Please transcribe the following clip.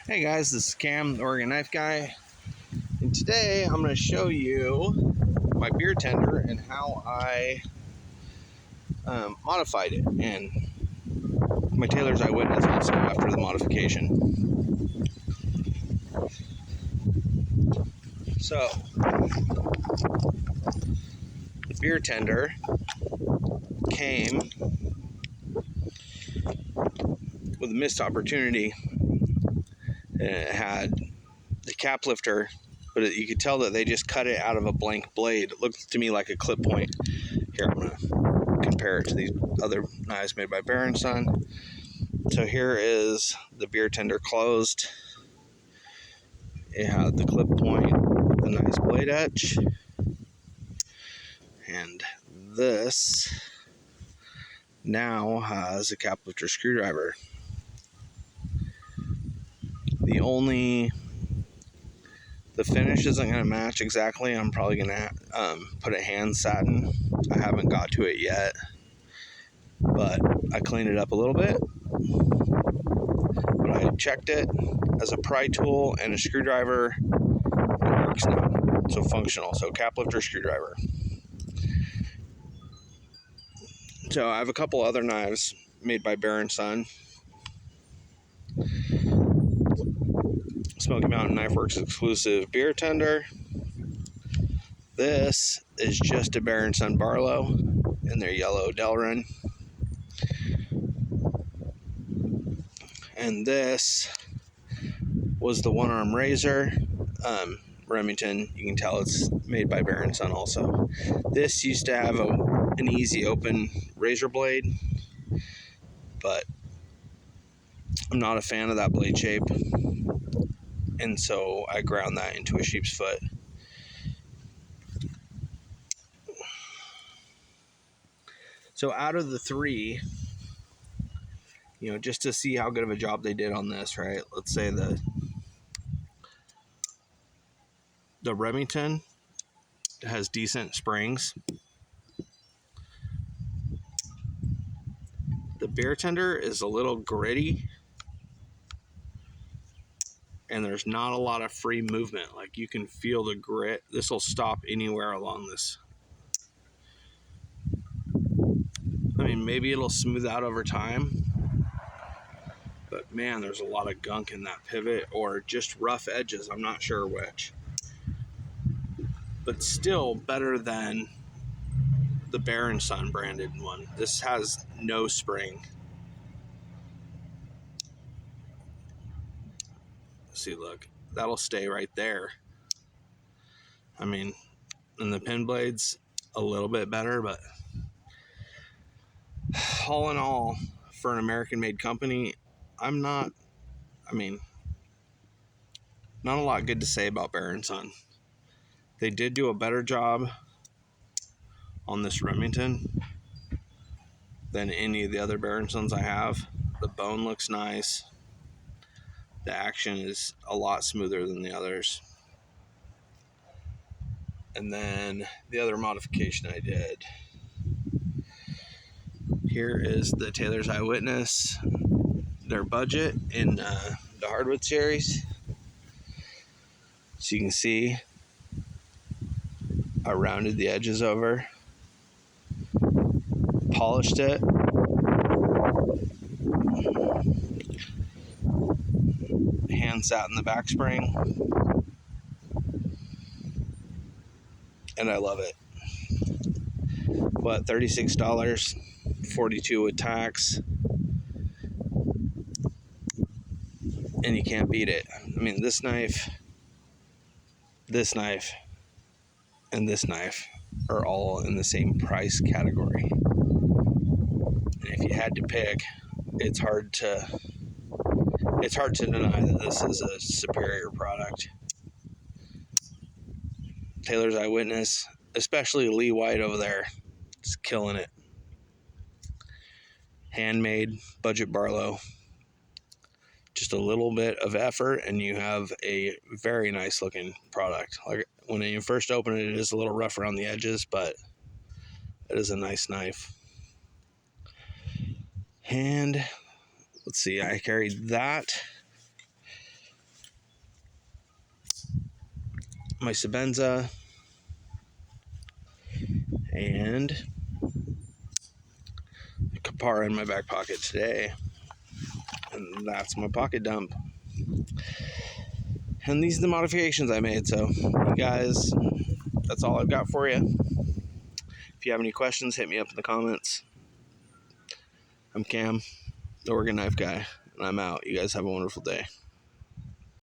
Hey guys, this is Cam, the Oregon Knife Guy, and today I'm going to show you my beer tender and how I modified it, and my tailor's eyewitness also after the modification. So, the beer tender came with a missed opportunity, and it had the cap lifter, but you could tell that they just cut it out of a blank blade. It looked to me like a clip point. Here, I'm going to compare it to these other knives made by Bear and Son. So here is the beer tender closed. It had the clip point with the nice blade edge. And this now has a cap lifter screwdriver. The finish isn't going to match exactly. I'm probably going to put it hand satin. I haven't got to it yet, but I cleaned it up a little bit. But I checked it as a pry tool and a screwdriver. It works now, so functional. So cap lifter screwdriver. So I have a couple other knives made by Bear and Son. Smoky Mountain Knife Works exclusive beer tender. This is just a Bear and Son Barlow in their yellow Delrin. And this was the one-arm razor. Remington, you can tell it's made by Bear and Son also. This used to have an easy open razor blade, but I'm not a fan of that blade shape, and so I ground that into a sheep's foot. So out of the three, just to see how good of a job they did on this, right? Let's say the Remington has decent springs. The beer tender is a little gritty, and there's not a lot of free movement. Like, you can feel the grit. This will stop anywhere along this. I mean, maybe it'll smooth out over time, but man, there's a lot of gunk in that pivot, or just rough edges. I'm not sure which. But still better than the Bear and Son branded one. This has no spring. See, look, that'll stay right there. I mean, and the pin blade's a little bit better, but all in all, for an American-made company, not a lot good to say about Bear and Son. They did do a better job on this Remington than any of the other Bear and Sons I have. The bone looks nice. The action is a lot smoother than the others. And then the other modification I did. Here is the Taylor's Eyewitness, their budget in the hardwood series. So you can see I rounded the edges over, polished it, hand sat in the back spring, and I love it. What, $36, $42 with tax, and you can't beat it. I mean, this knife, and this knife are all in the same price category. And if you had to pick, it's hard to deny that this is a superior product. Taylor's Eyewitness, especially Lee White over there, is killing it. Handmade, budget Barlow. Just a little bit of effort, and you have a very nice looking product. Like, when you first open it, it is a little rough around the edges, but it is a nice knife. And let's see, I carried that my Sabenza, and a Kapara in my back pocket today. And that's my pocket dump. And these are the modifications I made. So, you guys, that's all I've got for you. If you have any questions, hit me up in the comments. I'm Cam, the Oregon Knife Guy, and I'm out. You guys have a wonderful day.